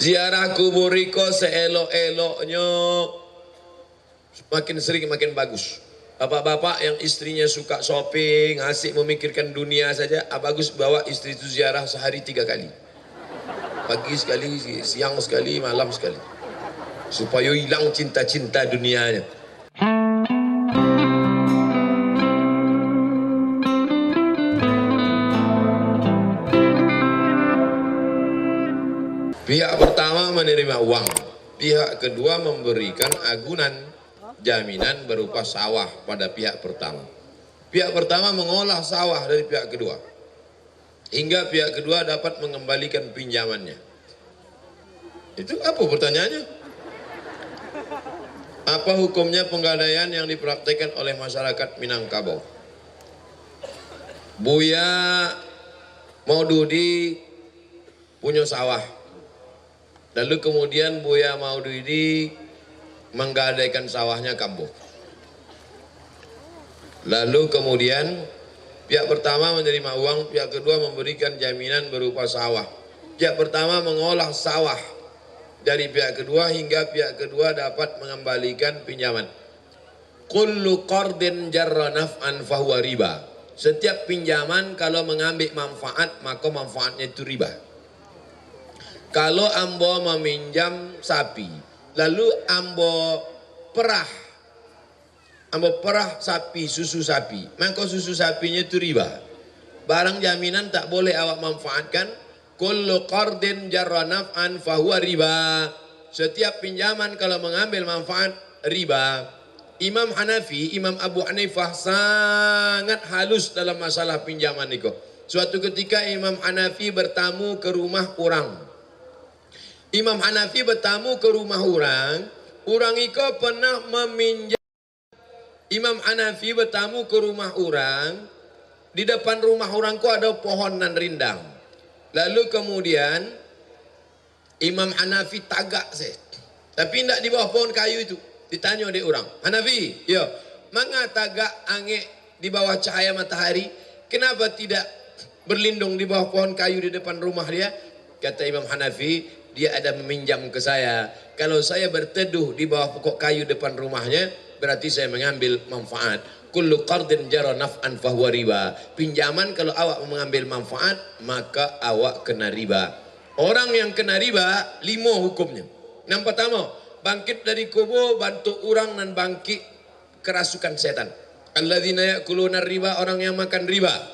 Ziarah kubur iko seelok-eloknya, makin sering makin bagus. Bapak-bapak yang istrinya suka shopping, asik memikirkan dunia saja, bagus bawa istri itu ziarah sehari 3 kali. Pagi sekali, siang sekali, malam sekali. Supaya hilang cinta-cinta dunianya. Pihak pertama menerima uang, pihak kedua memberikan agunan jaminan berupa sawah pada pihak pertama. Pihak pertama mengolah sawah dari pihak kedua, hingga pihak kedua dapat mengembalikan pinjamannya. Itu apa pertanyaannya? Apa hukumnya penggadaian yang dipraktikkan oleh masyarakat Minangkabau? Buya Maududi punya sawah. Lalu kemudian Buya Maududi menggadaikan sawahnya kambuh. Lalu kemudian pihak pertama menerima uang, pihak kedua memberikan jaminan berupa sawah. Pihak pertama mengolah sawah dari pihak kedua hingga pihak kedua dapat mengembalikan pinjaman. Kullu qardin jarra naf'an fahuwa riba. Setiap pinjaman kalau mengambil manfaat maka manfaatnya itu riba. Kalau ambo meminjam sapi, lalu ambo perah sapi, susu sapi, maka susu sapinya itu riba. Barang jaminan tak boleh awak manfaatkan. Kullu qardin jarra naf'an fahuwa riba. Setiap pinjaman kalau mengambil manfaat riba. Imam Hanafi, Imam Abu Hanifah sangat halus dalam masalah pinjaman itu. Suatu ketika Imam Hanafi bertamu ke rumah orang. Imam Hanafi bertamu ke rumah orang itu pernah meminjam. Imam Hanafi bertamu ke rumah orang, di depan rumah orang itu ada pohonan rindang. Lalu kemudian Imam Hanafi tagak tapi tidak di bawah pohon kayu itu. Ditanya oleh orang, Hanafi, ya, mengapa tagak angin di bawah cahaya matahari? Kenapa tidak berlindung di bawah pohon kayu di depan rumah dia? Kata Imam Hanafi, dia ada meminjam ke saya. Kalau saya berteduh di bawah pokok kayu depan rumahnya, berarti saya mengambil manfaat. Kullu qardin jarra naf'an fahuwa riba. Pinjaman kalau awak mengambil manfaat, maka awak kena riba. Orang yang kena riba, 5 hukumnya. Yang pertama, bangkit dari kubur, bantu orang dan bangkit kerasukan setan. Alladzina ya'kuluna riba, orang yang makan riba.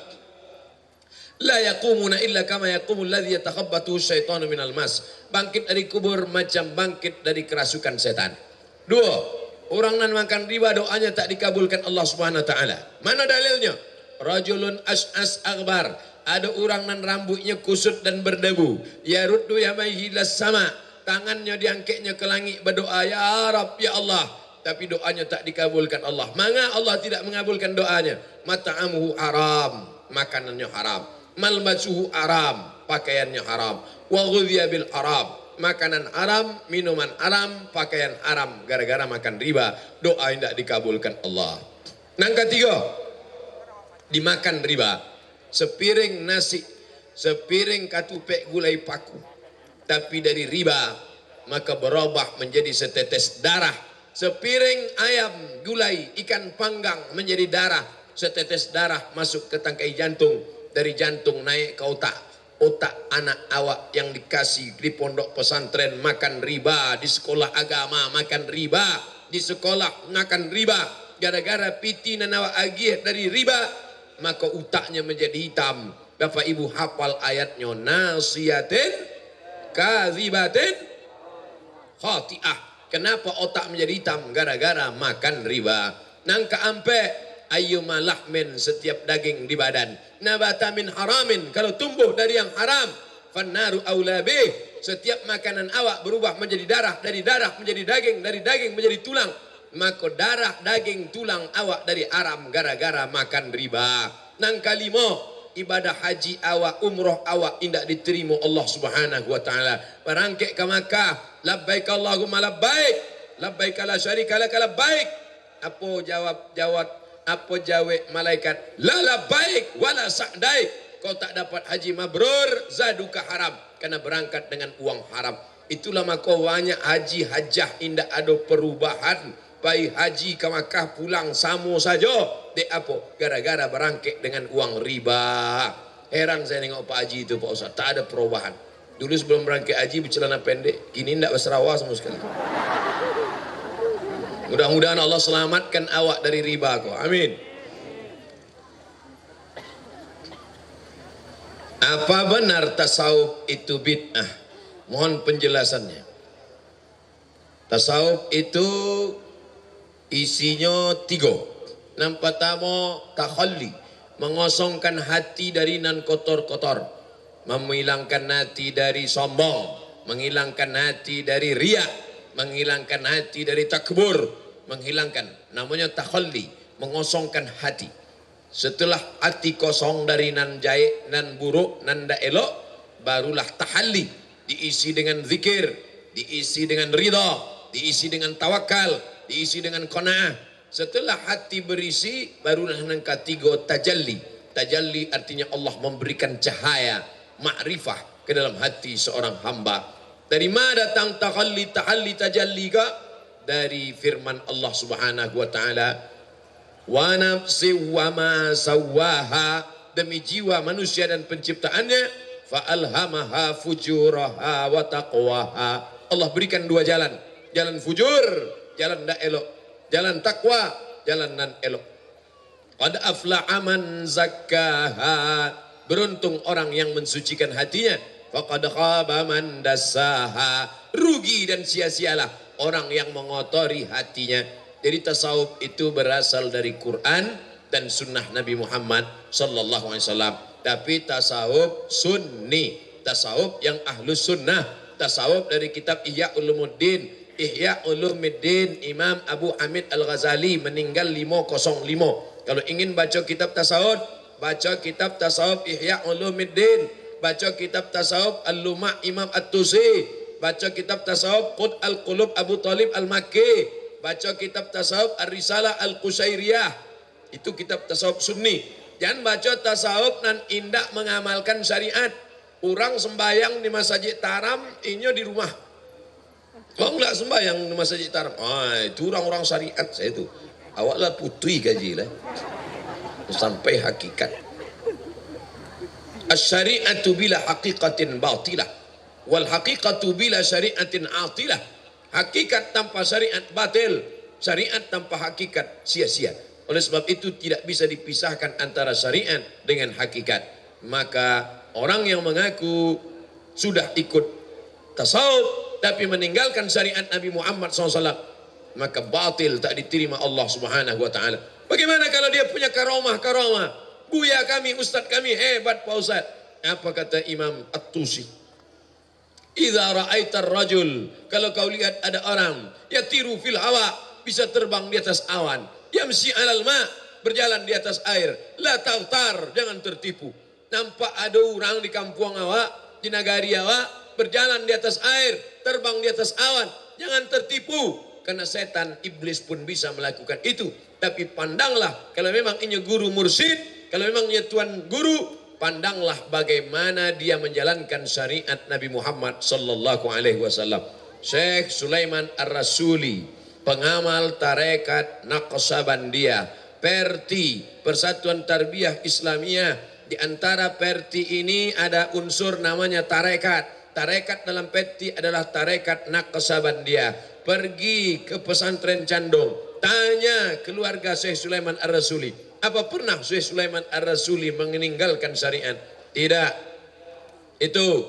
La yaqumuna illa kama yaqumul ladzi yatakhabbathu syaitanu minal mas. Bangkit dari kubur macam bangkit dari kerasukan setan. 2, orang yang makan riba doanya tak dikabulkan Allah Subhanahu wa taala. Mana dalilnya? Rajulun as'as aghbar. Ada orang yang rambutnya kusut dan berdebu. Ya ruddu yamaihi las sama. Tangannya diangkatnya ke langit berdoa, ya Rabb, ya Allah. Tapi doanya tak dikabulkan Allah. Maka Allah tidak mengabulkan doanya. Mata'amuhu haram. Makanannya haram. Malbasuhu haram, pakaiannya haram. Wa ghudhiya bil haram, makanan haram, minuman haram, pakaian haram, gara-gara makan riba, doa tidak dikabulkan Allah. Yang ketiga, dimakan riba, sepiring nasi, sepiring katupek gulai paku, tapi dari riba, maka berubah menjadi setetes darah. Sepiring ayam, gulai, ikan panggang menjadi darah, setetes darah masuk ke tangkai jantung. Dari jantung naik ke otak. Otak anak awak yang dikasih di pondok pesantren makan riba. Di sekolah agama makan riba. Di sekolah makan riba. Gara-gara piti dan awak agih dari riba, maka otaknya menjadi hitam. Bapak ibu hafal ayatnya. Nasiyatin kadzibatin khati'ah. Kenapa otak menjadi hitam? Gara-gara makan riba. Nang keampe, ayyuma lahmin, setiap daging di badan, nabata min haramin, kalau tumbuh dari yang haram, fannaru aula bih, setiap makanan awak berubah menjadi darah, dari darah menjadi daging, dari daging menjadi tulang, maka darah, daging, tulang awak dari haram gara-gara makan riba. Nang kalimo, ibadah haji awak, umroh awak tidak diterima Allah Subhanahu wa taala. Berangkik ke Makkah, labbaik Allahumma labbaik, labbaik la syarika lak labbaik. Apa jawab malaikat? La labbaik wala sa'daik. Kau tak dapat haji mabrur, zaduka haram, karena berangkat dengan uang haram. Itulah maka banyak haji hajah indah ada perubahan. Pai haji ke Makkah pulang samo saja. Dek apa? Gara-gara berangkek dengan uang riba. Heran saya tengok Pak Haji itu Pak Ustaz. Tak ada perubahan. Dulu sebelum berangkek haji bercelana pendek. Kini tidak berserawa sama sekali. Mudah-mudahan Allah selamatkan awak dari riba kau. Amin. Apa benar tasawuf itu bid'ah? Mohon penjelasannya. Tasawuf itu isinya 3. Yang pertama takhalli, mengosongkan hati dari nan kotor-kotor, menghilangkan hati dari sombong, menghilangkan hati dari riya, menghilangkan hati dari takbur, menghilangkan, namanya takhalli, mengosongkan hati. Setelah hati kosong dari nan jaik, nan buruk, nan da elok, barulah tahalli, diisi dengan zikir, diisi dengan ridha, diisi dengan tawakal, diisi dengan qanaah. Setelah hati berisi, barulah yang ketiga tajalli. Tajalli artinya Allah memberikan cahaya, makrifah ke dalam hati seorang hamba. Dari mana datang tahalli, tajalli ka? Dari firman Allah Subhanahu wa taala, wa nafsi wa ma sawwaha, demi jiwa manusia dan penciptaannya, fa alhamaha fujuraha wa taqwaha. Allah berikan 2 jalan, jalan fujur, jalan da elok, jalan takwa, jalan nan elok. Qad afla'a man zakkaha, beruntung orang yang mensucikan hatinya. Faqad khaba man dassaha, rugi dan sia-sialah orang yang mengotori hatinya. Jadi tasawuf itu berasal dari Quran dan sunnah Nabi Muhammad sallallahu alaihi wasallam. Tapi tasawuf sunni, tasawuf yang ahlus sunnah, tasawuf dari kitab Ihya Ulumuddin. Ihya Ulumuddin Imam Abu Hamid Al-Ghazali meninggal 505. Kalau ingin baca kitab tasawuf, baca kitab tasawuf Ihya Ulumuddin, baca kitab tasawuf Al-Lumah Imam At-Tusi, baca kitab tasawuf Qud Al-Qulub Abu Talib Al-Makki, baca kitab tasawuf Ar-Risalah Al-Qusairiyah. Itu kitab tasawuf sunni. Jangan baca tasawuf nan indah mengamalkan syariat. Orang sembayang di masjid Taram, inyo di rumah. Kau enggak sembahyang di masjid Taram. Itu orang-orang syariat saya itu. Awaklah putih gaji lah. Sampai hakikat. Asy-syari'atu bila haqiqatin batilah. Wal haqiqatu bila syari'atin atilah. Hakikat tanpa syariat batil. Syariat tanpa hakikat sia-sia. Oleh sebab itu tidak bisa dipisahkan antara syariat dengan hakikat. Maka orang yang mengaku sudah ikut tasawuf tapi meninggalkan syariat Nabi Muhammad SAW, maka batil, tak diterima Allah Subhanahu wa taala. Bagaimana kalau dia punya karamah? Buya kami, ustaz kami hebat Pak Ustaz. Apa kata Imam At-Tusi? Idza ra'aitar rajul, kalau kau lihat ada orang yatiru fil hawa, bisa terbang di atas awan, yamsi 'alal ma, berjalan di atas air, la tautar, jangan tertipu. Nampak ada orang di kampung awak, di nagari awak, berjalan di atas air, terbang di atas awan, jangan tertipu, karena setan iblis pun bisa melakukan itu. Tapi pandanglah, kalau memang ini guru mursyid, kalau memang ini tuan guru, pandanglah bagaimana dia menjalankan syariat Nabi Muhammad sallallahu alaihi wasallam. Syekh Sulaiman Ar-Rasuli, pengamal tarekat Naqsabandiyah, Perti, Persatuan Tarbiyah Islamiyah. Di antara Perti ini ada unsur namanya tarekat. Tarekat dalam Perti adalah tarekat Naqsabandiyah. Pergi ke pesantren Candong, tanya keluarga Syekh Sulaiman Ar-Rasuli, apa pernah Syekh Sulaiman Ar-Rasuli meninggalkan syariat? Tidak. Itu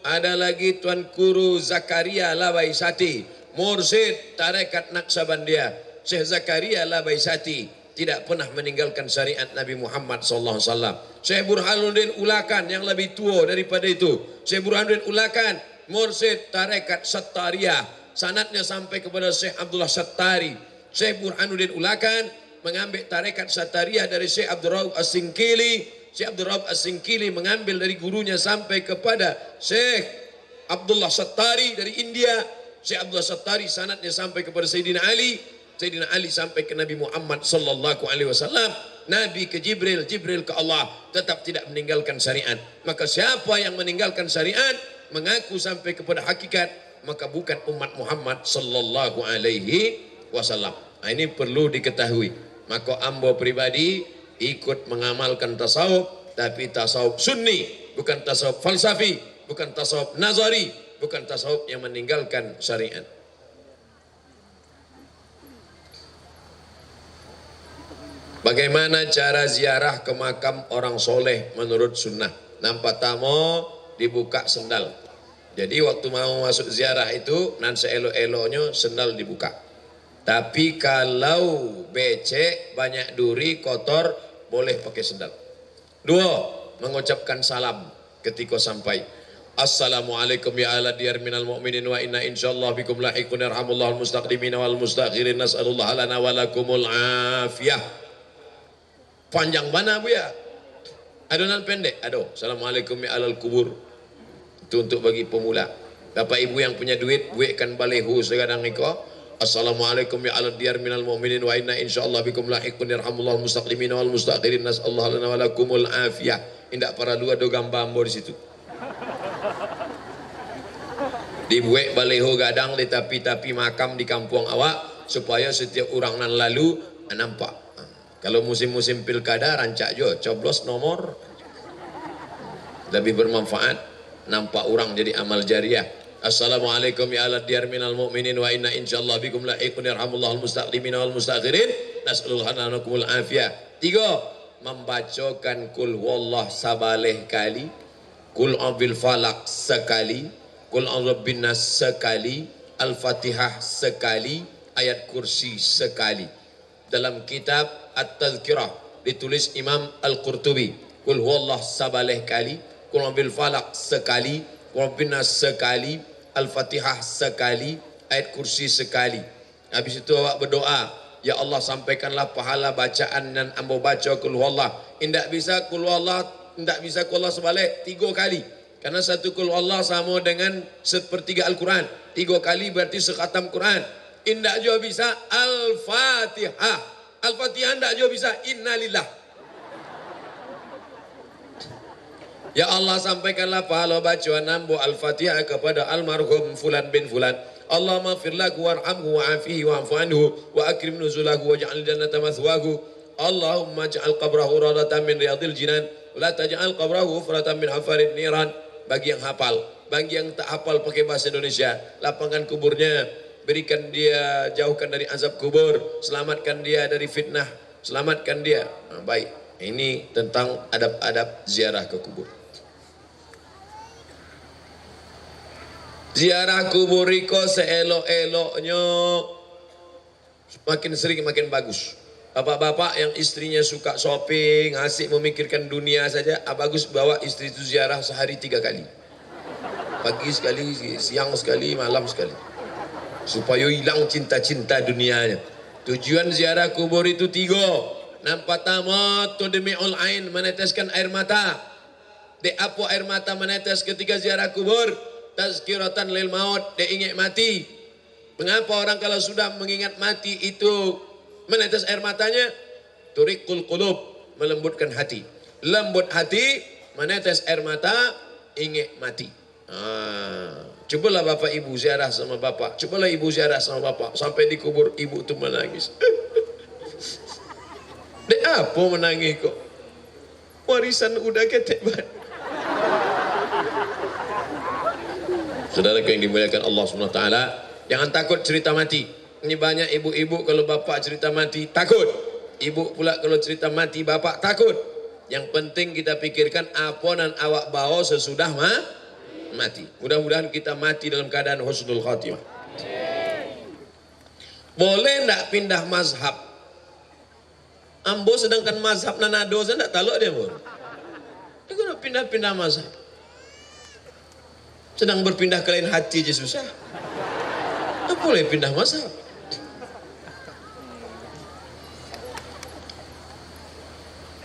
ada lagi Tuan Guru Zakaria Labaisati, mursyid tarekat Naqsabandiyah. Syekh Zakaria Labaisati tidak pernah meninggalkan syariat Nabi Muhammad sallallahu alaihi wasallam. Syekh Burhanuddin Ulakan yang lebih tua daripada itu, Syekh Burhanuddin Ulakan, mursyid tarekat Sattariyah, sanadnya sampai kepada Syekh Abdullah Sattari. Syekh Burhanuddin Ulakan mengambil tarekat Sattariyah dari Syekh Abdul Rauf As-Singkili. Syekh Abdul Rauf As-Singkili mengambil dari gurunya sampai kepada Syekh Abdullah Sattari dari India. Syekh Abdullah Sattari sanadnya sampai kepada Sayyidina Ali. Sayyidina Ali sampai ke Nabi Muhammad sallallahu alaihi wasallam. Nabi ke Jibril, Jibril ke Allah, tetap tidak meninggalkan syariat. Maka siapa yang meninggalkan syariat, mengaku sampai kepada hakikat, maka bukan umat Muhammad sallallahu alaihi wasallam. Nah, ini perlu diketahui. Maka ambo pribadi ikut mengamalkan tasawuf, tapi tasawuf sunni, bukan tasawuf falsafi, bukan tasawuf nazari, bukan tasawuf yang meninggalkan syariat. Bagaimana cara ziarah ke makam orang soleh menurut sunnah? Nampak tamu dibuka sendal. Jadi waktu mau masuk ziarah itu nan seelo-elonya sendal dibuka. Tapi kalau becek, banyak duri, kotor, boleh pakai sendal. 2, mengucapkan salam ketika sampai. Assalamualaikum ya ala diyar minal mu'minin wa inna insyaallah bikum lahiqun yarhamullahu al-mustaqdimin wal mustakhirin nas'alullah lana wa lakumul afiyah. Panjang mana bu ya? Adonan pendek. Aduh, assalamualaikum ya alal kubur. Itu untuk bagi pemula. Bapak ibu yang punya duit, buatkan balehu sekarang niko. Assalamualaikum ya alal diyar minal mu'minin wa inna insyaallah bikum lahiqun yarhamullahu mustaqdimin wal mustakhirin nas'alullah lana wa lakumul afiyah. Indak para lu ada gambar ambo di situ. Dibuat baleho gadang di tapi makam di kampung awak supaya setiap orang nan lalu nampak. Kalau musim-musim pilkada rancak jo coblos nomor lebih bermanfaat, nampak orang jadi amal jariah. Assalamualaikum ya ala diyar minal mu'minin wa inna insyaallah bikum lahiqun yarhamullahu al-mustaqdimin wal mustakhirin nas'alullah lanakumul afiyah. 3, membacakan kul huwallah sabaleh kali, kul abil falak sekali, kul a'udzu nas sekali, al-fatihah sekali, ayat kursi sekali. Dalam kitab At-Tazkirah ditulis Imam Al-Qurtubi, kul huwallah sabaleh kali, kul abil falak sekali, kul nas sekali, al-fatihah sekali, ayat kursi sekali. Habis itu awak berdoa, ya Allah sampaikanlah pahala bacaan dan ambo baca kul huwallah. Indak bisa kul huwallah, indak bisa kul huwallah sebalik 3 kali. Karena satu kul huwallah sama dengan sepertiga Al-Quran. 3 kali berarti sekhatam Quran. Indak juga bisa Al-Fatihah. Al-Fatihah indak juga bisa innalillah. Ya Allah sampaikanlah pahala bacaan ambo Al-Fatihah kepada almarhum fulan bin fulan. Allahumma fir lahu warhamhu wa'afihi wa'fu anhu wa akrim nuzulahu waj'al jannata mathwahu. Allahumma ja'al qabrahu radatan min riyadil jinan wa la taj'al qabrahu hufratan min hafarid niran. Bagi yang hafal, bagi yang tak hafal pakai bahasa Indonesia, lapangan kuburnya berikan dia, jauhkan dari azab kubur, selamatkan dia dari fitnah, selamatkan dia. Nah, baik, ini tentang adab-adab ziarah ke kubur. Ziarah kubur iko seelok-eloknya, makin sering makin bagus. Bapak-bapak yang istrinya suka shopping, asik memikirkan dunia saja, bagus bawa istri itu ziarah sehari 3 kali. Pagi sekali, siang sekali, malam sekali. Supaya hilang cinta-cinta dunianya. Tujuan ziarah kubur itu 3. Nampak tamat tu demi'ul ain, meneteskan air mata. De apa air mata menetes ketika ziarah kubur? Tazkiratan lil maut, de ingat mati. Mengapa orang kalau sudah mengingat mati itu menetes air matanya? Turiqul qulub, melembutkan hati. Lembut hati, menetes air mata, ingat mati. Cobalah bapak ibu ziarah sama bapak, cobalah ibu ziarah sama bapak, sampai di kubur ibu tu menangis. Dek apa menangis kok? Warisan udah ketek banget. Saudara yang dimuliakan Allah SWT, jangan takut cerita mati. Ini banyak ibu-ibu kalau bapak cerita mati takut, ibu pula kalau cerita mati bapak takut. Yang penting kita pikirkan apa yang awak bawa sesudah mati. Mudah-mudahan kita mati dalam keadaan husnul khatimah. Boleh ndak pindah mazhab? Ambo sedangkan mazhab nanado saya ndak taluk dia pun. Dia kena pindah-pindah mazhab. Sedang berpindah ke lain hati je susah. Tak boleh pindah mazhab.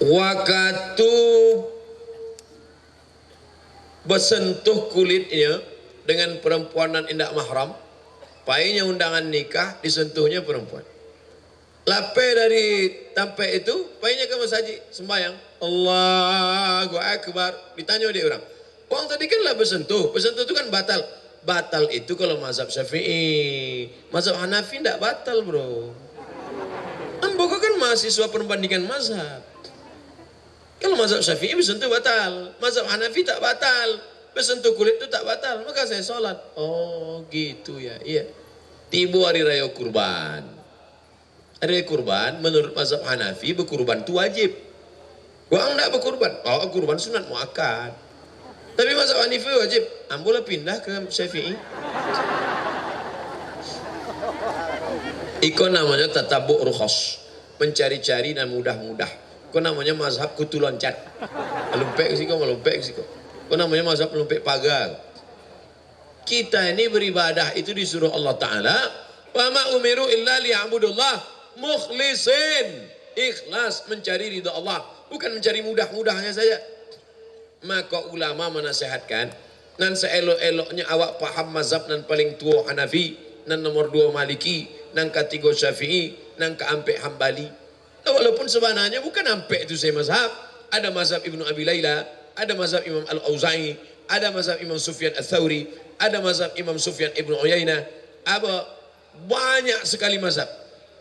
Waktu bersentuh kulitnya dengan perempuan yang tidak mahram, painya undangan nikah, disentuhnya perempuan. Lapai dari tampai itu, painya ke masjid sembahyang, Allahu Akbar. Ditanya dia orang, orang tadi kan lah bersentuh itu kan batal. Batal itu kalau mazhab Syafi'i. Mazhab Hanafi tidak batal, bro. Ambo kan mahasiswa perbandingan mazhab. Kalau mazhab Syafi'i bersentuh batal, mazhab Hanafi tak batal, bersentuh kulit itu tak batal, maka saya sholat. Oh gitu ya, iya. Tiba hari raya kurban. Hari raya kurban menurut mazhab Hanafi berkurban itu wajib. Gua enggak berkurban, oh kurban sunat muakkad. Tapi mazhab Hanafi wajib. Ambo pindah ke Syafi'i. Iko namanya tatabuk rukhos, mencari-cari dan mudah-mudah. Kau namanya mazhab kutu loncat, melumpek sih kau, melumpek sih kau. Kau namanya mazhab melumpek pagar. Kita ini beribadah itu disuruh Allah Taala, wa ma umiru illa liya'budullah mukhlisin, ikhlas mencari ridha Allah, bukan mencari mudah-mudahnya saja. Maka ulama menasihatkan, nan seelok-eloknya awak paham mazhab nan paling tua Hanafi, nan nomor 2 Maliki, nan ketiga Syafi'i, nan keempat Hambali. Walaupun sebenarnya bukan sampai itu saya mazhab. Ada mazhab Ibnu Abi Layla, ada mazhab Imam Al-Auza'i, ada mazhab Imam Sufyan Ats-Tsauri, ada mazhab Imam Sufyan Ibnu Uyainah. Banyak sekali mazhab.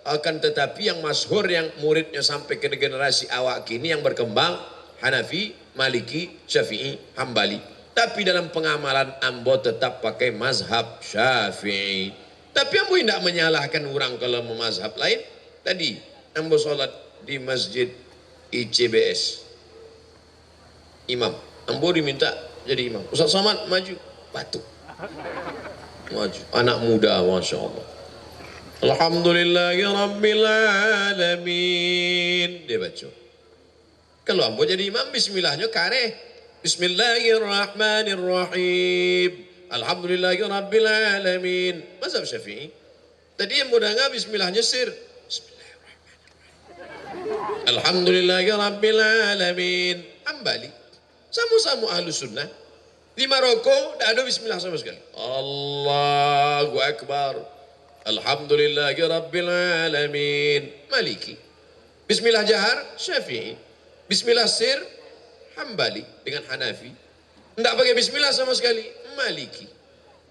Akan tetapi yang masyhur, yang muridnya sampai ke generasi awak kini yang berkembang, Hanafi, Maliki, Syafi'i, Hambali. Tapi dalam pengamalan ambo tetap pakai mazhab Syafi'i. Tapi ambo tidak menyalahkan orang kalau memazhab lain. Tadi ambo sholat di masjid ICBS, imam, ambo diminta jadi imam. Ustaz Somad maju, batuk, maju, anak muda, masya Allah. Alhamdulillahi Rabbil Alamin, dia baca. Kalau ambo jadi imam, bismillahnya kareh, Bismillahirrahmanirrahim, Alhamdulillahi Rabbil Alamin. Mazhab Syafi'i. Tadi yang muda nggak bismillahnya sir, Alhamdulillahi Rabbil Alamin. Hambali sama-sama ahlu sunnah. Di Maroko tidak ada bismillah sama sekali. Allahu Akbar, Alhamdulillahi Rabbil Alamin. Maliki. Bismillah jahar Syafi'i. Bismillah sir Hambali dengan Hanafi. Tidak pakai bismillah sama sekali Maliki.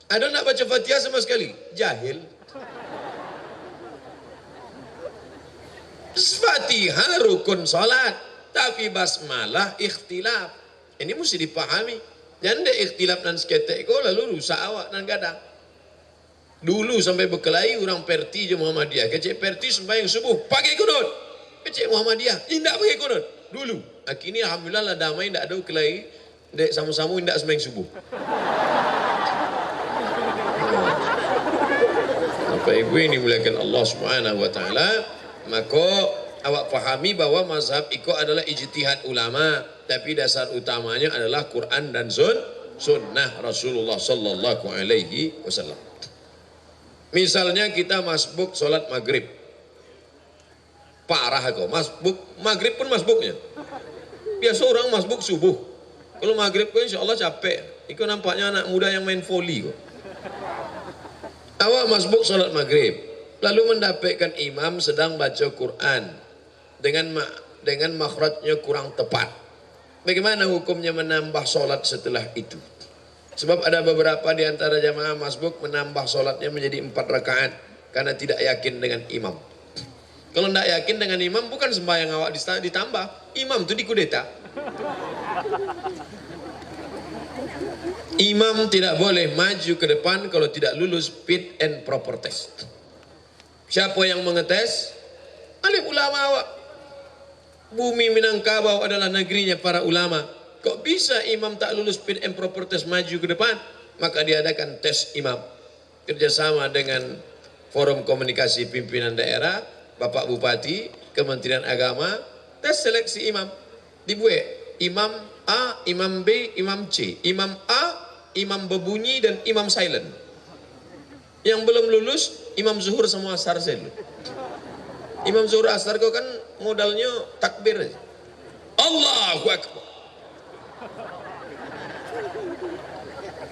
Ada tidak baca Fatihah sama sekali? Jahil. Fatihah rukun salat, tapi basmalah ikhtilaf. Ini mesti dipahami. Jangan dek ikhtilaf dan seketek kau lalu rusak awak dan gadang. Dulu sampai berkelahi orang Perti je Muhammadiyah. Kecik Perti sembahyang subuh pakai kunut. Kecik Muhammadiyah tidak pakai kunut. Dulu. Kini alhamdulillah lah damai, tidak ada kelahi. Dek sama-sama tidak sembahyang subuh. Bapak Ibu ini dimuliakan Allah Subhanahu wa taala. Maka awak pahami bahwa mazhab itu adalah ijtihad ulama, tapi dasar utamanya adalah Quran dan sunnah Rasulullah sallallahu alaihi wasallam. Misalnya kita masbuk sholat maghrib, parah kok, masbuk maghrib pun masbuknya. Biasa orang masbuk subuh, kalau maghrib kok insya Allah capek. Itu nampaknya anak muda yang main voli kok. Awak masbuk sholat maghrib, lalu mendapatkan imam sedang baca Quran dengan makhrajnya kurang tepat. Bagaimana hukumnya menambah sholat setelah itu? Sebab ada beberapa di antara jamaah masbuk menambah sholatnya menjadi 4 rakaat karena tidak yakin dengan imam. Kalau tidak yakin dengan imam, bukan sembahyang awak ditambah, imam itu dikudeta. Imam tidak boleh maju ke depan kalau tidak lulus fit and proper test. Siapa yang mengetes? Alim ulama awak. Bumi Minangkabau adalah negerinya para ulama. Kok bisa imam tak lulus fit and proper test maju ke depan? Maka diadakan tes imam. Kerjasama dengan Forum Komunikasi Pimpinan Daerah, Bapak Bupati, Kementerian Agama, tes seleksi imam. Dibuat imam A, imam B, imam C. Imam A, imam berbunyi dan imam silent. Yang belum lulus, imam zuhur sama asar saja. Imam zuhur asar kau kan modalnya takbir aja. Allahu Akbar.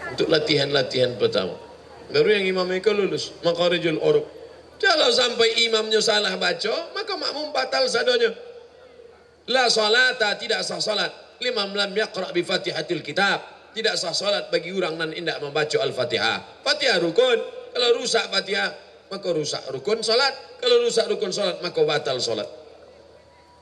Untuk latihan-latihan pertama. Baru yang imam mereka lulus. Maqarijul urub. Kalau sampai imamnya salah baca, maka makmum batal sadonya. La salata, tidak sah salat. Liman lam yaqra' bi fatihatil kitab. tidak sah salat bagi orang nan indak membaca Al-Fatihah. Fatihah rukun, kalau rusak Fatihah maka rusak rukun salat, kalau rusak rukun salat maka batal salat.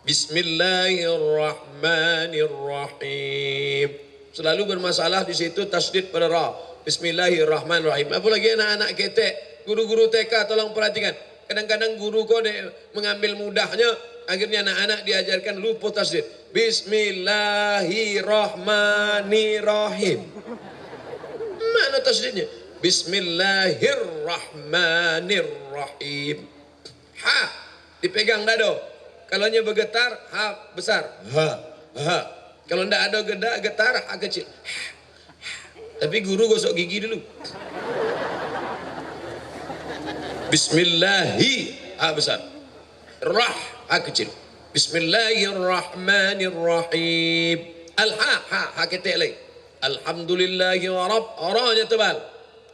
Bismillahirrahmanirrahim. Selalu bermasalah di situ tasdid pada ra. Bismillahirrahmanirrahim. Apalagi anak-anak ketek, guru-guru TK tolong perhatikan. Kadang-kadang guru kode mengambil mudahnya, akhirnya anak-anak diajarkan lupa tasdid. Bismillahirrahmanirrahim. Mana tasdidnya? Bismillahirrahmanirrahim. Ha dipegang dado. Kalau nya bergetar, ha besar. Ha. Kalau ndak ada getar, ha kecil. Tapi guru gosok gigi dulu. Bismillahi, ha besar. Ha kecil. Bismillahirrahmanirrahim. Ha ketek lagi. Alhamdulillahi wa rabb, ra-nya tebal.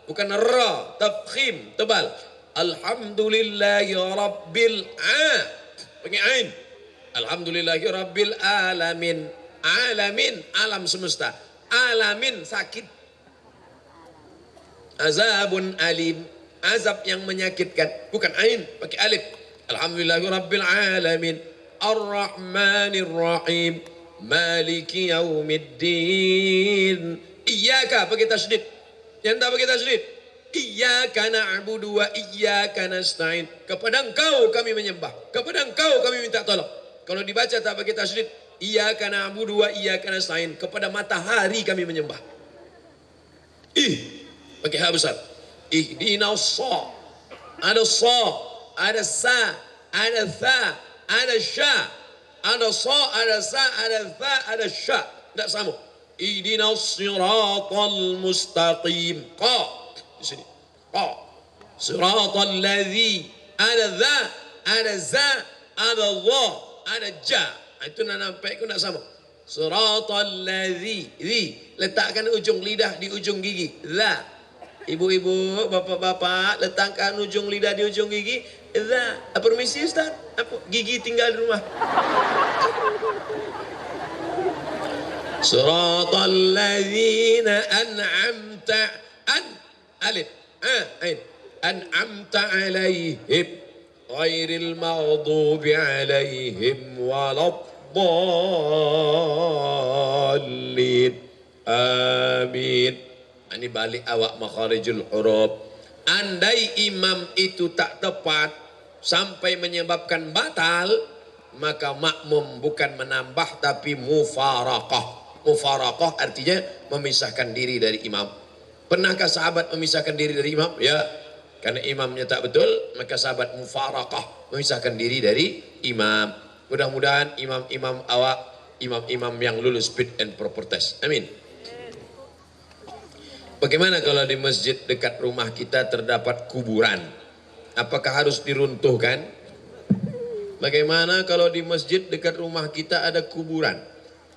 Bukan ra, tafkhim, tebal. Alhamdulillahi rabbil pakai ain. Alhamdulillahi rabbil alamin. Alamin, alam semesta. Alamin, sakit. Azabun alim, azab yang menyakitkan. Bukan ain, pakai alif. Alhamdulillahi rabbil alamin. Ar-Rahmanir Rahim. Maliki yaumiddin. Iyyaka pakai tasydid. Yang tak pakai tasydid. Iyyaka na'budu wa iyyaka nasta'in. Kepada Engkau kami menyembah, kepada Engkau kami minta tolong. Kalau dibaca tak pakai tasydid, iyyaka na'budu wa iyyaka nasta'in. Kepada matahari kami menyembah. Pakai ha besar. Ihdinas sa. Ada sa, ada sa, ada tha, ada sya. Ada sa, ada sa, ada tha, ada sya. Tak sama. Ihdinas siratal mustaqim. Qa di sini. Siratal ladzi, ada za, ada za, ada Allah, ada ja. Itu nak nampak ku nak sama. Siratal ladzi, letakkan ujung lidah di ujung gigi. Za. Ibu-ibu, bapak-bapak, letakkan ujung lidah di ujung gigi. Za. Permisi Ustaz. Apa? Gigi tinggal di rumah. Siratal ladzina an'amta alif ain an'amta alaihim ghairil maghdubi alaihim waladdallin. Amin. Ini balik awak makharijul huruf. Andai imam itu tak tepat sampai menyebabkan batal, maka makmum bukan menambah tapi mufaraqah. Mufaraqah artinya memisahkan diri dari imam. Pernahkah sahabat memisahkan diri dari imam? Ya, karena imamnya tak betul, maka sahabat mufaraqah, memisahkan diri dari imam. Mudah-mudahan imam-imam awak, imam-imam yang lulus fit and proper test. Amin. Bagaimana kalau di masjid dekat rumah kita terdapat kuburan? Apakah harus diruntuhkan? Bagaimana kalau di masjid dekat rumah kita ada kuburan?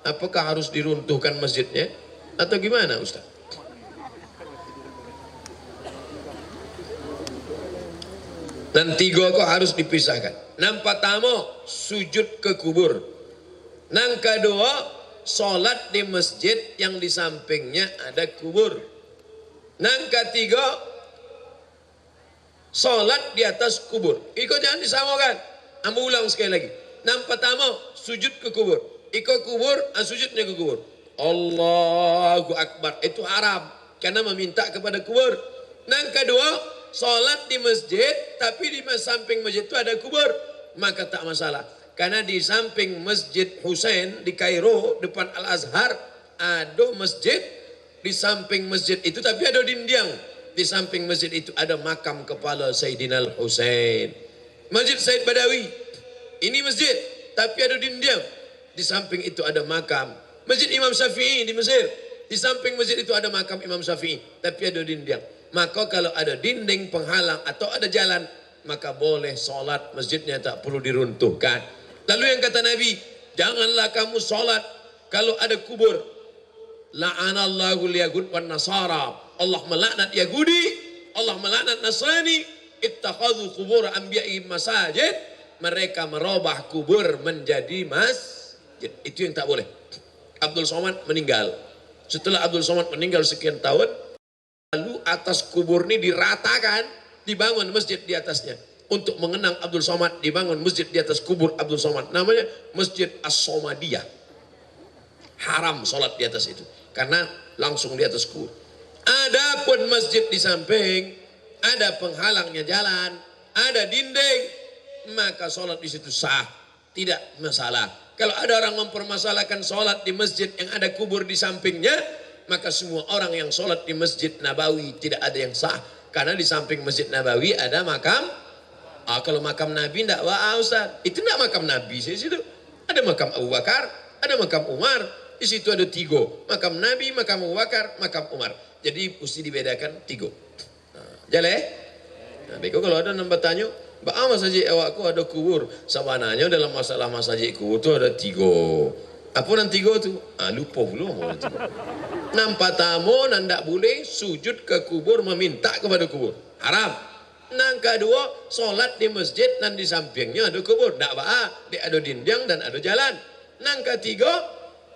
Apakah harus diruntuhkan masjidnya? Atau gimana Ustaz? Dan tiga kok harus dipisahkan. Nang pertama, sujud ke kubur. Nang kedua, solat di masjid yang di sampingnya ada kubur. Nang ketiga, solat di atas kubur. Iko jangan disamakan. Ambil ulang sekali lagi. Nang pertama, sujud ke kubur. Iko kubur, sujudnya ke kubur. Allahu Akbar. Itu haram. Karena meminta kepada kubur. Nang kedua, solat di masjid, tapi di samping masjid itu ada kubur, maka tak masalah. Karena di samping Masjid Husain di Kairo, depan Al-Azhar, ada masjid. Di samping masjid itu, tapi ada dinding. Di samping masjid itu ada makam kepala Sayyidina Al-Husain. Masjid Said Badawi. Ini masjid, tapi ada dinding. Di samping itu ada makam. Masjid Imam Syafi'i di Mesir. Di samping masjid itu ada makam Imam Syafi'i, tapi ada dinding. Maka kalau ada dinding penghalang atau ada jalan, maka boleh solat, masjidnya tak perlu diruntuhkan. Lalu yang kata Nabi, janganlah kamu solat kalau ada kubur. La'anallahu liyahud wan nasara. Allah melaknat Yahudi, Allah melaknat Nasrani. Ittakhadhu kubur anbiya'ihim masajid. Mereka merubah kubur menjadi masjid. Itu yang tak boleh. Abdul Somad meninggal. Setelah Abdul Somad meninggal sekian tahun, lalu atas kubur ini diratakan, dibangun masjid di atasnya. Untuk mengenang Abdul Somad, dibangun masjid di atas kubur Abdul Somad. Namanya Masjid As-Somadiyah. Haram sholat di atas itu, karena langsung di atas kubur. Adapun masjid di samping, ada penghalangnya jalan, ada dinding, maka sholat di situ sah, tidak masalah. Kalau ada orang mempermasalahkan sholat di masjid yang ada kubur di sampingnya, maka semua orang yang sholat di Masjid Nabawi tidak ada yang sah, karena di samping Masjid Nabawi ada makam. Kalau makam Nabi tidak, wah Ustaz, itu tidak makam Nabi. Di situ ada makam Abu Bakar, ada makam Umar. Di situ ada 3, makam Nabi, makam Abu Bakar, makam Umar. Jadi mesti dibedakan 3. Jale? Nah, beko kalau ada nambah tanya, Mbak Mas Haji awakku ada kubur. Sabananya dalam masalah Mas Haji kubur itu ada 3. Apa nan 3 tu? Lupa pula mau 3. Nampak tamu nandak boleh sujud ke kubur, meminta kepada kubur. Haram. Nang kedua, solat di masjid dan di sampingnya ada kubur. Tak apa, dia ada dinding dan ada jalan. Nang ketiga,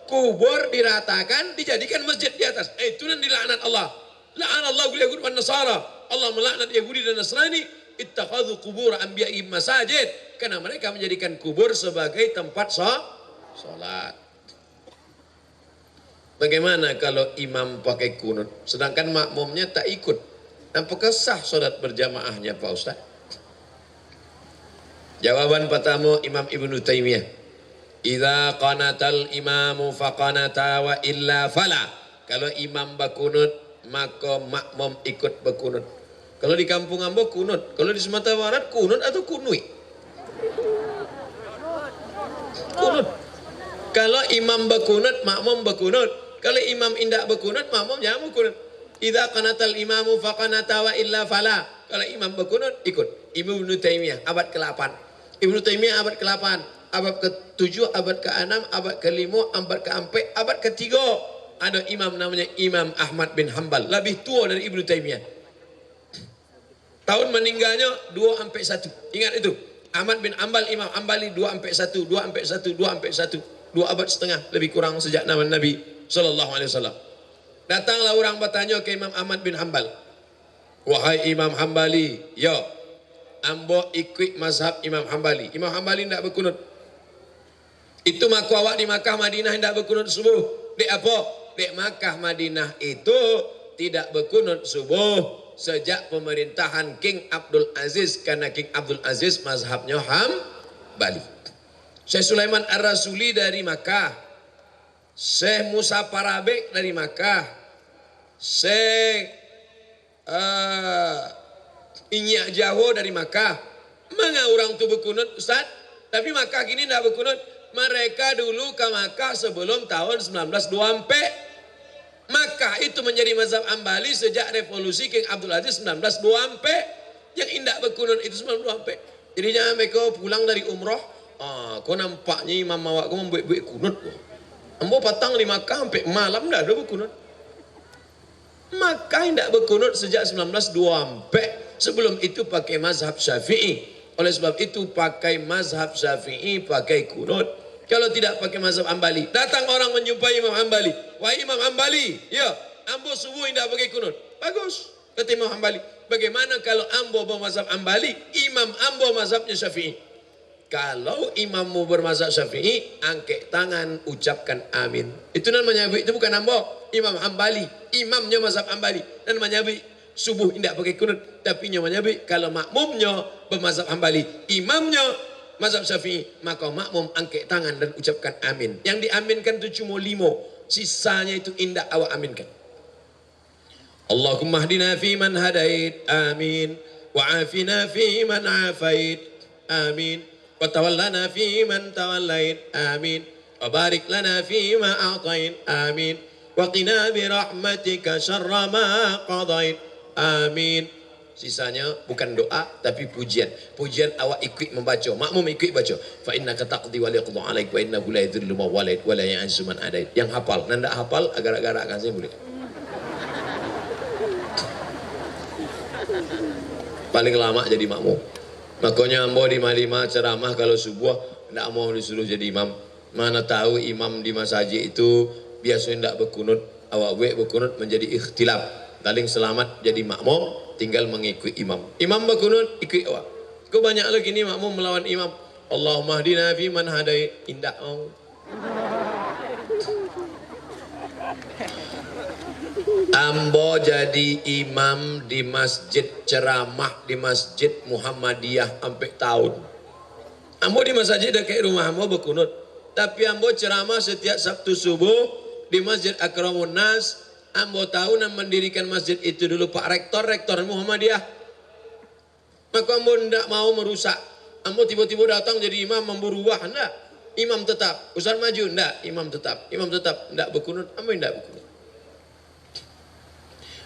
kubur diratakan, dijadikan masjid di atas. Itu nan dilaknat Allah. La'anallahu al-yahud wan nasara. Allah melaknat Yahudi dan Nasrani. Ittakhadhu qubur anbiya'ihim masajid. Karena mereka menjadikan kubur sebagai tempat salat. Bagaimana kalau imam pakai kunut, sedangkan makmumnya tak ikut? Apakah sah salat berjamaahnya Pak Ustaz? Jawaban pertama Imam Ibnu Taimiyah. Idza qanatal imamu faqanata wa illa fala. Kalau imam berkunut, maka makmum ikut berkunut. Kalau di kampung ambo kunut, kalau di Sumatera Barat kunut atau kunui? Kunut. Kalau imam berkunut, makmum berkunut. Kalau imam indak berkunut, makmum jangan berkunut. Idza qanatal imamu faqanata wa illa fala. Kalau imam berkunut, ikut. Ibnu Taimiyah abad ke-8. Ibnu Taimiyah abad ke-8, abad ke-7, abad ke-6, abad ke-5, abad ke-4, abad ke-3. Ada imam namanya Imam Ahmad bin Hanbal, lebih tua dari Ibnu Taimiyah. Tahun meninggalnya 2-1. Ingat itu. Ahmad bin Hanbal, Imam Hanbali 2-1, 2-1, 2-1. 2 abad setengah lebih kurang sejak zaman Nabi sallallahu alaihi wasallam. Datanglah orang bertanya ke Imam Ahmad bin Hanbal. Wahai Imam Hanbali, ya, ambo ikut mazhab Imam Hanbali. Imam Hanbali tidak berkunut. Itu maku awak di Makkah Madinah tidak berkunut subuh. Dek apa? Dek Makkah Madinah itu tidak berkunut subuh sejak pemerintahan King Abdul Aziz, karena King Abdul Aziz mazhabnya Hanbali. Syekh Sulaiman Ar-Rasuli dari Makkah, Syekh Musa Parabek dari Makkah, Syekh Inyak Jawa dari Makkah. Mana orang tu berkunut Ustaz? Tapi Makkah kini tidak berkunut. Mereka dulu ke Makkah sebelum tahun 1924. Makkah itu menjadi mazhab Hanbali sejak revolusi King Abdul Aziz 1924. Yang indak berkunut itu 1924. Jadi jangan mereka pulang dari umrah, kau nampaknya imam awak kau membuat-buat kunut. Ambo patang di Makkah sampai malam dah ada berkunut. Makkah tidak berkunut sejak 1924. Sebelum itu pakai mazhab Syafi'i. Oleh sebab itu pakai mazhab Syafi'i pakai kunut. Kalau tidak pakai mazhab Hanbali, datang orang menjumpai Imam Hanbali. Wahai Imam Hanbali, ya, ambo subuh tidak pakai kunut. Bagus, kata Imam Hanbali. Bagaimana kalau ambo bermazhab Hanbali, imam ambo mazhabnya Syafi'i? Kalau imammu bermazhab Syafi'i, angkat tangan, ucapkan amin. Itu namanya, itu bukan ambo, Imam Hanbali, imamnya mazhab Hanbali. Dan namanya subuh tidak pakai kunut, tapi namanya kalau makmumnya bermazhab Hanbali, imamnya mazhab Syafi'i, maka makmum angkat tangan dan ucapkan amin. Yang diaminkan itu cuma 5, sisanya itu indah awak aminkan. Allahumma hdina fi man hadait, amin. Wa afina fi man afait, amin. Wa tawallana fi man tawallait, amin. Wa barik lana fi ma a'tait, amin. Wa qina bi rahmatika syarra ma qadait, amin. Sisanya bukan doa tapi pujian. Pujian awak ikut membaca, makmum ikut baca. Fa innaka taqdi wa la yuqda alaik wa innahu la yadhillu man walait wa la ya'izzu man adait. Yang hafal, nanda hafal agar-agar akan saya boleh. Paling lama jadi makmum. Makanya ambo di Malima ceramah kalau subuh tidak mau disuruh jadi imam. Mana tahu imam di masjid itu biasanya tidak berkunut. awak we berkunut menjadi ikhtilaf. Paling selamat jadi makmum, tinggal mengikuti imam. Imam berkunut, ikut awak. Kau banyak lagi ni makmum melawan imam. Allahumma hdina fi man hadai, indak mau. Ambo jadi imam di masjid, ceramah di masjid Muhammadiyah sampai tahun. Ambo di masjid dekat rumah ambo berkunut. Tapi ambo ceramah setiap Sabtu subuh di Masjid Akramun Nas. Ambo tahu nama mendirikan masjid itu dulu Pak Rektor Muhammadiyah. Maka ambo tidak mau merusak. Ambo tiba-tiba datang jadi imam memburu wah, enggak. Imam tetap. Ustaz maju, enggak. Imam tetap. Enggak berkunut. Ambo enggak berkunut.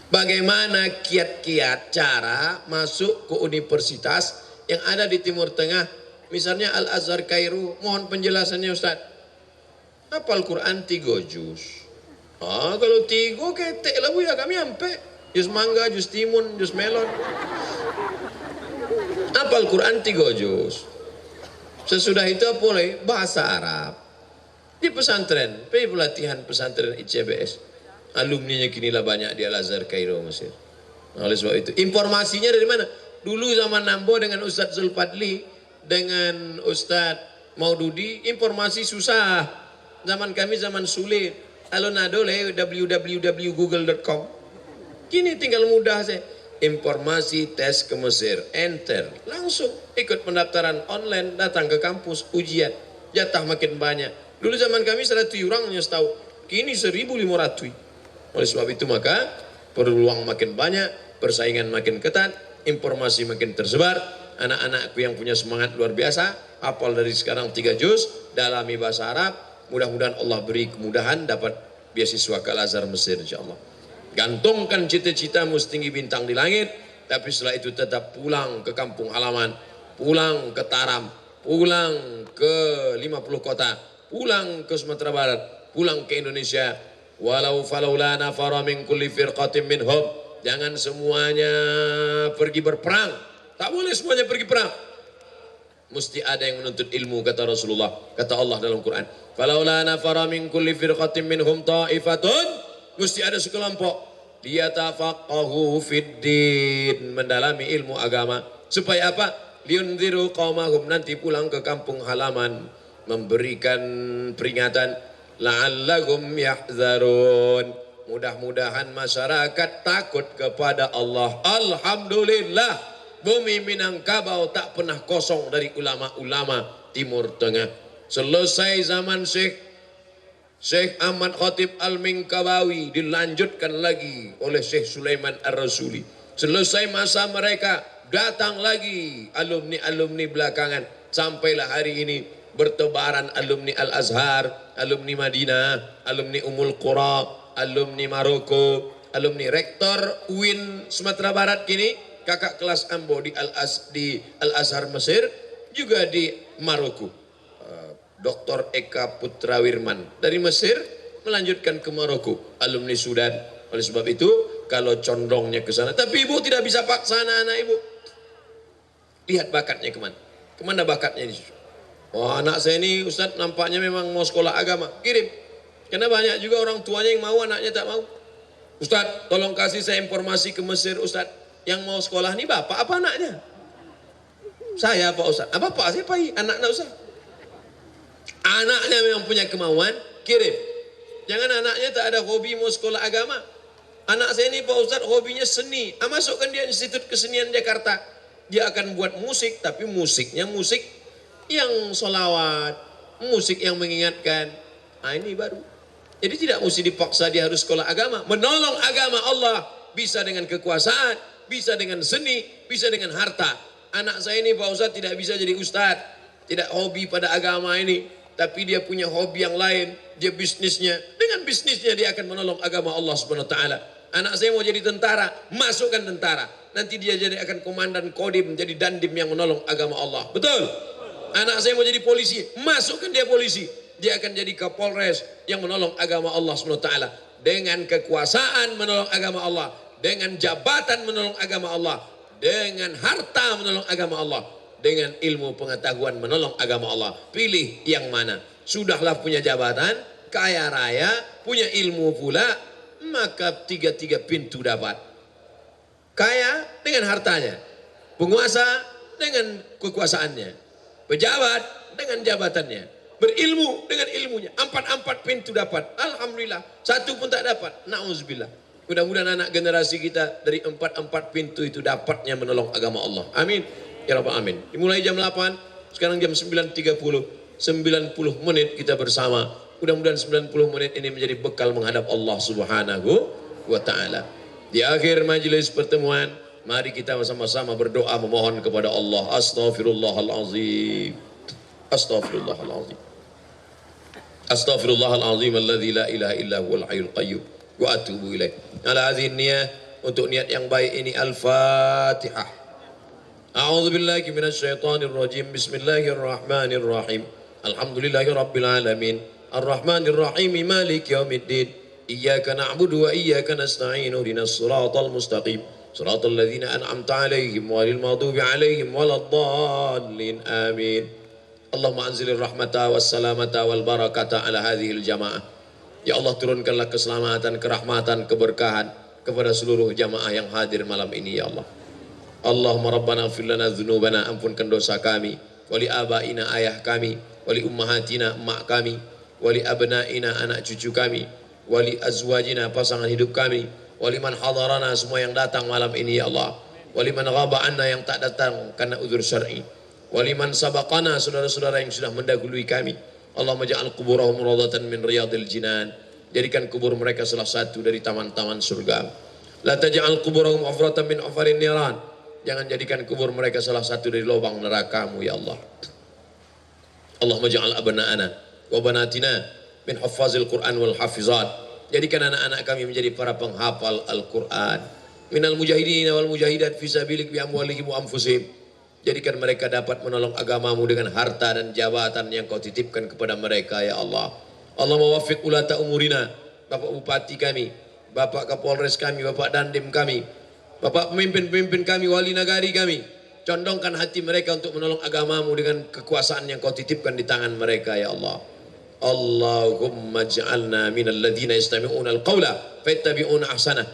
Bagaimana kiat-kiat cara masuk ke universitas yang ada di Timur Tengah, misalnya Al-Azhar Kairo, mohon penjelasannya Ustaz. Hafal Quran 3 juz. Kalau 3 ketek lah bu ya kami sampai juz mangga, juz timun, juz melon. Hafal Quran 3 juz. Sesudah itu boleh bahasa Arab. Di pesantren, pelatihan pesantren ICBS. Alumninya kinilah banyak di Al-Azhar Kairo Mesir. Oleh sebab itu, informasinya dari mana? Dulu zaman Nambo dengan Ustadz Zulfadli, dengan Ustadz Maududi, informasi susah. Zaman kami zaman sulit. Kalau nado le www.google.com. Kini tinggal mudah saja. Informasi tes ke Mesir, enter, langsung ikut pendaftaran online, datang ke kampus, ujian, jatah makin banyak. Dulu zaman kami 100 orang hanya tahu, kini 1.500. Oleh sebab itu maka peluang makin banyak, persaingan makin ketat, informasi makin tersebar. Anak-anakku yang punya semangat luar biasa, hafal dari sekarang 3 juz, dalami bahasa Arab. Mudah-mudahan Allah beri kemudahan dapat beasiswa ke Al-Azhar Mesir insyaAllah. Gantungkan cita-citamu setinggi bintang di langit, tapi setelah itu tetap pulang ke kampung halaman, pulang ke Taram, pulang ke 50 kota, pulang ke Sumatera Barat, pulang ke Indonesia. Walau falaula nafara min kulli firqatin minhum. Jangan semuanya pergi berperang. Tak boleh semuanya pergi perang. Mesti ada yang menuntut ilmu, kata Rasulullah, kata Allah dalam Quran. Falaula nafara min kulli firqatin minhum ta'ifatun. Mesti ada sekelompok. Liyatafaqahu fid din, mendalami ilmu agama. Supaya apa? Liunziru qaumahum, nanti pulang ke kampung halaman memberikan peringatan. La'allahum yahzarun. Mudah-mudahan masyarakat takut kepada Allah. Alhamdulillah, bumi Minangkabau tak pernah kosong dari ulama-ulama Timur Tengah. Selesai zaman Syekh Ahmad Khatib Al-Minkabawi, dilanjutkan lagi oleh Syekh Sulaiman Ar-Rasuli. Selesai masa mereka, datang lagi alumni-alumni belakangan. Sampailah hari ini bertebaran alumni Al-Azhar, alumni Madinah, alumni Ummul Qura, alumni Maroko, alumni rektor UIN Sumatera Barat kini, kakak kelas Ambo di Al-Azhar Mesir, juga di Maroko. Dr. Eka Putra Wirman dari Mesir melanjutkan ke Maroko, alumni Sudan. Oleh sebab itu, kalau condongnya ke sana, tapi ibu tidak bisa paksa anak-anak ibu. Lihat bakatnya kemana? Kemana bakatnya ini? Oh, anak saya ini Ustadz nampaknya memang mau sekolah agama, kirim. Karena banyak juga orang tuanya yang mau, anaknya tak mau. Ustadz, tolong kasih saya informasi ke Mesir Ustadz. Yang mau sekolah ini bapak apa anaknya? Saya Pak Ustadz. Apa Pak? Saya Pak, anaknya Ustadz. Anaknya memang punya kemauan, kirim. Jangan anaknya tak ada hobi mau sekolah agama. Anak saya ini Pak Ustadz hobinya seni. Masukkan dia Institut Kesenian Jakarta. Dia akan buat musik, tapi musiknya musik yang solawat, musik yang mengingatkan. Ini baru. Jadi tidak mesti dipaksa dia harus sekolah agama. Menolong agama Allah bisa dengan kekuasaan, bisa dengan seni, bisa dengan harta. Anak saya ini Pak Ustadz tidak bisa jadi ustadz, tidak hobi pada agama ini, tapi dia punya hobi yang lain, dia bisnisnya. Dengan bisnisnya dia akan menolong agama Allah Subhanahu wa taala. Anak saya mau jadi tentara, masukkan tentara. Nanti dia jadi akan komandan Kodim, jadi dandim yang menolong agama Allah. Betul? Anak saya mau jadi polisi, masukkan dia polisi. Dia akan jadi Kapolres yang menolong agama Allah SWT. Dengan kekuasaan menolong agama Allah. Dengan jabatan menolong agama Allah. Dengan harta menolong agama Allah. Dengan ilmu pengetahuan menolong agama Allah. Pilih yang mana. Sudahlah punya jabatan, kaya raya, punya ilmu pula, maka tiga-tiga pintu dapat. Kaya dengan hartanya, penguasa dengan kekuasaannya, pejabat dengan jabatannya, berilmu dengan ilmunya. Empat pintu dapat. Alhamdulillah, satu pun tak dapat. Na'udzubillah. Mudah-mudahan anak generasi kita dari empat pintu itu dapatnya menolong agama Allah. Amin. Ya Rabbal Amin. Dimulai jam 8, sekarang jam 9.30. 90 menit kita bersama. Mudah-mudahan 90 menit ini menjadi bekal menghadap Allah Subhanahu wa Ta'ala. Di akhir majelis pertemuan, mari kita sama-sama berdoa memohon kepada Allah. Astaghfirullahalazim. Astaghfirullahalazim. Astaghfirullahalazim alladzi la ilaha illa huwal hayyul qayyum wa atubu ilaih. Ala hadhihi niyah, untuk niat yang baik ini Al-Fatihah. A'udzu billahi minasyaitonir rajim. Bismillahirrahmanirrahim. Alhamdulillahi rabbil alamin. Ar-Rahmanir Rahim. Maliki yaumiddin. Iyyaka na'budu wa iyyaka nasta'in. Ihdinas siratal mustaqim. Siratal ladzina an'amta 'alaihim ghairil maghdubi 'alaihim waladdallin. Amin. Allahumma anzilir rahmata was salamata wal barakata ala hadhil jamaah. Ya Allah, turunkanlah keselamatan, kerahmatan, keberkahan kepada seluruh jamaah yang hadir malam ini ya Allah. Allahumma rabbana ighfir lana dzunubana, ampunkan dosa kami, wali abaina ayah kami, wali ummahatina emak kami, wali abnaina anak cucu kami, wali azwajina pasangan hidup kami, wali man hadarana semua yang datang malam ini ya Allah, wali man ghaba anna yang tak datang karena uzur syar'i, wali man sabaqana saudara-saudara yang sudah mendahului kami. Allahumma ja'al kuburahum rawdatan min riyadil jinan. Jadikan kubur mereka salah satu dari taman-taman surga. La taj'al kuburahum hufratan min hufarin niran. Jangan jadikan kubur mereka salah satu dari lubang neraka-Mu ya Allah. Allahumma ja'al abna'ana wa banatina min huffazil Qur'an wal hafizat. Jadikan anak-anak kami menjadi para penghafal Al-Qur'an. Minal mujahidin wal mujahidat fi sabilik bi amwalihim wa anfusihim. Jadikan mereka dapat menolong agama-Mu dengan harta dan jabatan yang Kau titipkan kepada mereka ya Allah. Allahumma waffiq ulata umurina, Bapak Bupati kami, Bapak Kapolres kami, Bapak Dandim kami, Bapak pemimpin-pemimpin kami, wali nagari kami. Condongkan hati mereka untuk menolong agama-Mu dengan kekuasaan yang Kau titipkan di tangan mereka ya Allah. Allahumma ja'alna minal ladzina yastami'una al-qawla fayattabi'una ahsanah.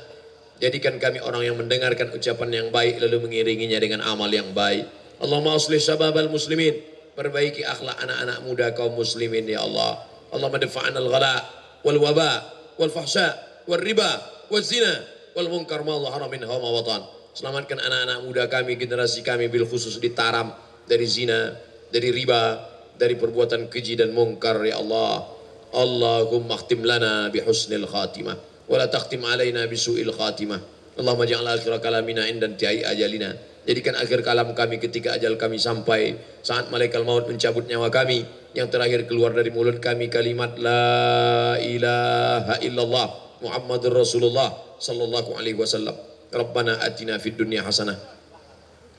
Jadikan kami orang yang mendengarkan ucapan yang baik lalu mengiringinya dengan amal yang baik. Allahumma aslih syababal muslimin, perbaiki akhlak anak-anak muda kaum muslimin ya Allah. Allahumma dafa'na al-ghala wal waba wal fahsya wal riba wal zina wal munkar ma dhahara minha wa ma batan. Selamatkan anak-anak muda kami, generasi kami bil khusus ditaram dari zina, dari riba, dari perbuatan keji dan munkar ya Allah. Allahumma khtim lana bi husnil khatimah wa la takhtim alaina bi su'il khatimah. Allahumma ja'al akhir kalamina inda intihai ajalina. Jadikan akhir kalam kami ketika ajal kami sampai, saat malaikat maut mencabut nyawa kami, yang terakhir keluar dari mulut kami kalimat la ilaha illallah Muhammadur Rasulullah sallallahu alaihi wasallam. Rabbana atina fid dunya hasanah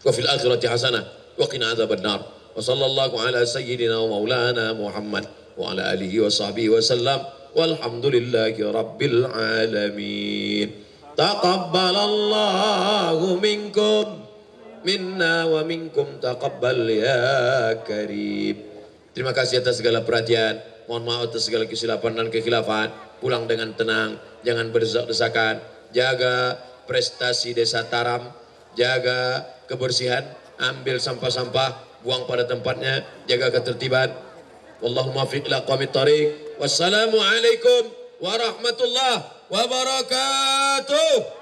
wa fil akhirati hasanah wa qina adzabannar. Wa sallallahu ala sayyidina wa maulana Muhammad wa ala alihi wa sahbihi wa sallam. Walhamdulillahi rabbil alamin. Taqabbalallahu minkum minna wa minkum taqabbal ya karim. Terima kasih atas segala perhatian. Mohon maaf atas segala kesilapan dan kekhilafan. Pulang dengan tenang, jangan berdesak-desakan. Jaga prestasi desa Taram, jaga kebersihan, ambil sampah-sampah, buang pada tempatnya, jaga ketertiban. Wallahumma fiq laqamit tariq. Wassalamualaikum warahmatullahi wabarakatuh.